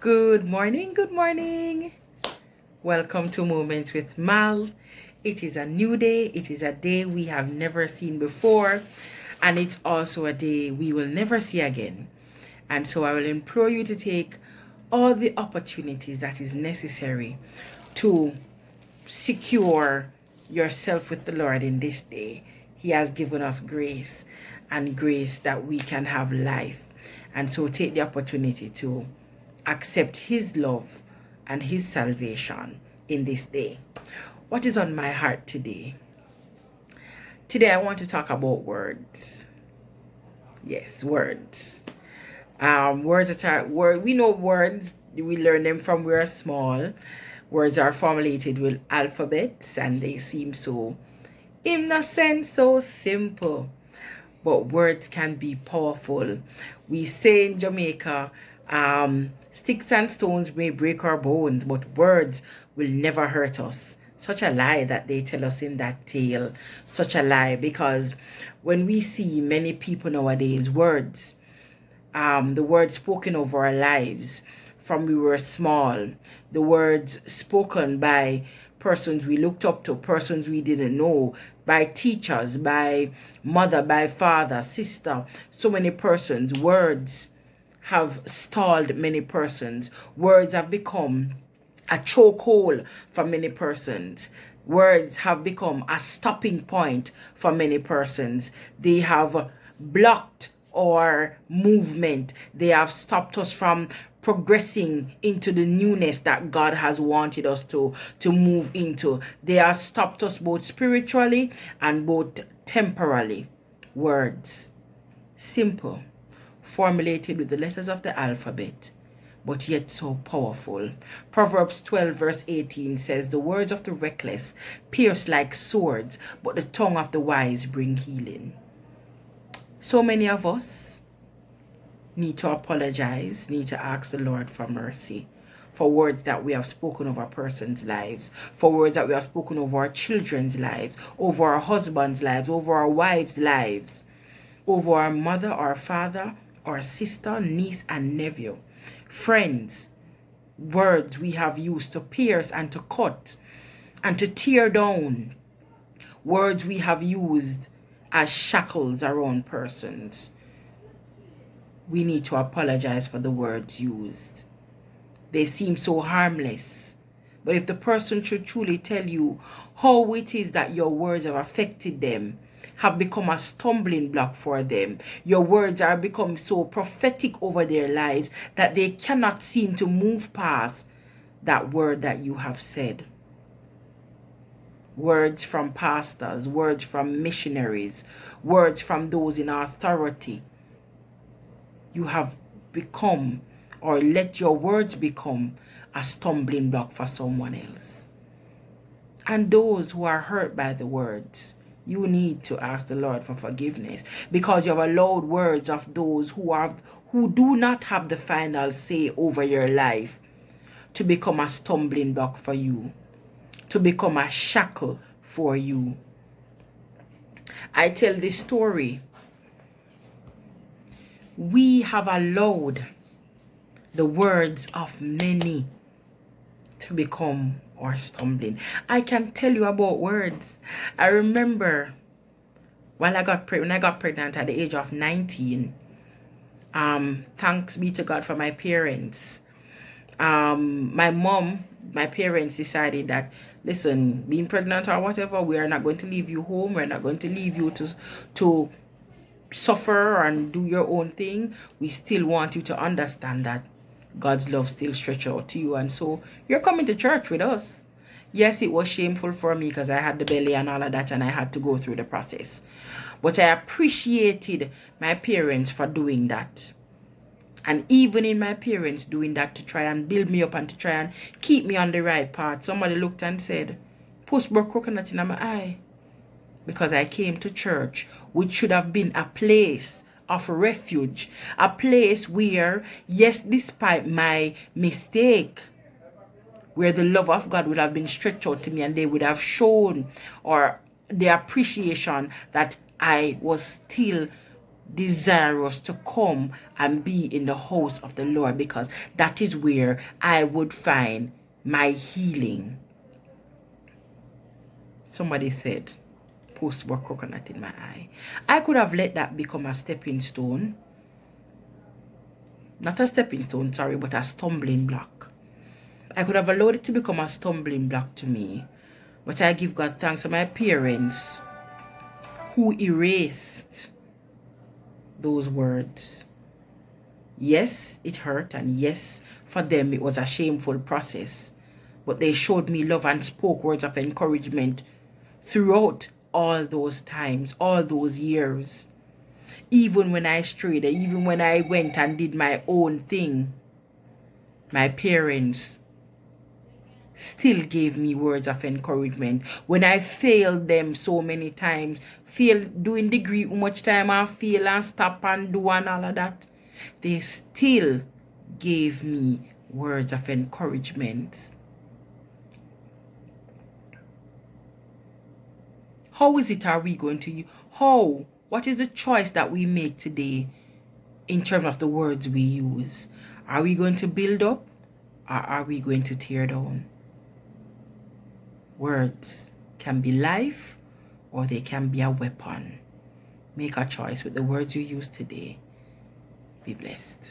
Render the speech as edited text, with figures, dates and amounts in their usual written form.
Good morning, good morning. Welcome to Moments with Mal. It is a new day. It is a day we have never seen before, and it's also a day we will never see again. And so I will implore you to take all the opportunities that is necessary to secure yourself with the Lord in this day. He has given us grace and grace that we can have life. And so take the opportunity to accept His love and His salvation in this day. What is on my heart today? Today I want to talk about words. Yes, words. Words that are we know words. We learn them from we are small. Words are formulated with alphabets and they seem so innocent, so simple. But words can be powerful. We say in Jamaica, sticks and stones may break our bones, but words will never hurt us. Such a lie that they tell us in that tale. Such a lie, because when we see many people nowadays, the words spoken over our lives from we were small, the words spoken by persons we looked up to, persons we didn't know, by teachers, by mother, by father, sister, so many persons. Words have stalled many persons. Words have become a chokehold for many persons. Words have become a stopping point for many persons. They have blocked our movement. They have stopped us from progressing into the newness that God has wanted us to move into. They have stopped us both spiritually and both temporally. Words, simple, formulated with the letters of the alphabet, but yet so powerful. Proverbs 12 verse 18 says, "The words of the reckless pierce like swords, but the tongue of the wise bring healing." So many of us need to apologize, need to ask the Lord for mercy for words that we have spoken over person's lives, for words that we have spoken over our children's lives, over our husbands' lives, over our wives' lives, over our mother, our father, our sister, niece, and nephew. Friends, words we have used to pierce and to cut and to tear down. Words we have used as shackles around persons. We need to apologize for the words used. They seem so harmless. But if the person should truly tell you how it is that your words have affected them, have become a stumbling block for them, your words are become so prophetic over their lives that they cannot seem to move past that word that you have said. Words from pastors, words from missionaries, words from those in authority. You have become, or let your words become, a stumbling block for someone else. And those who are hurt by the words, you need to ask the Lord for forgiveness, because you have allowed words of those who do not have the final say over your life to become a stumbling block for you, to become a shackle for you. I tell this story. We have allowed the words of many to become our stumbling. I can tell you about words. I remember when I got pregnant at the age of 19. Thanks be to God for my parents. My parents decided that, listen, being pregnant or whatever, we are not going to leave you home. We're not going to leave you to suffer and do your own thing. We still want you to understand that God's love still stretches out to you, and so you're coming to church with us. Yes, it was shameful for me because I had the belly and all of that, and I had to go through the process. But I appreciated my parents for doing that. And even in my parents doing that to try and build me up and to try and keep me on the right path, somebody looked and said, "Post broke coconut in my eye." Because I came to church, which should have been a place of refuge, a place where, yes, despite my mistake, where the love of God would have been stretched out to me and they would have shown or the appreciation that I was still desirous to come and be in the house of the Lord, because that is where I would find my healing. Somebody said, post-work coconut in my eye. I could have let that become a stepping stone. Not a stepping stone, sorry, but a stumbling block. I could have allowed it to become a stumbling block to me. But I give God thanks for my parents who erased those words. Yes, it hurt, and yes, for them it was a shameful process. But they showed me love and spoke words of encouragement throughout all those times, all those years. Even when I strayed, even when I went and did my own thing, my parents still gave me words of encouragement. When I failed them so many times, doing degree, how much time I fail and stop and do and all of that, they still gave me words of encouragement. How is it are we going to, what is the choice that we make today in terms of the words we use? Are we going to build up, or are we going to tear down? Words can be life, or they can be a weapon. Make a choice with the words you use today. Be blessed.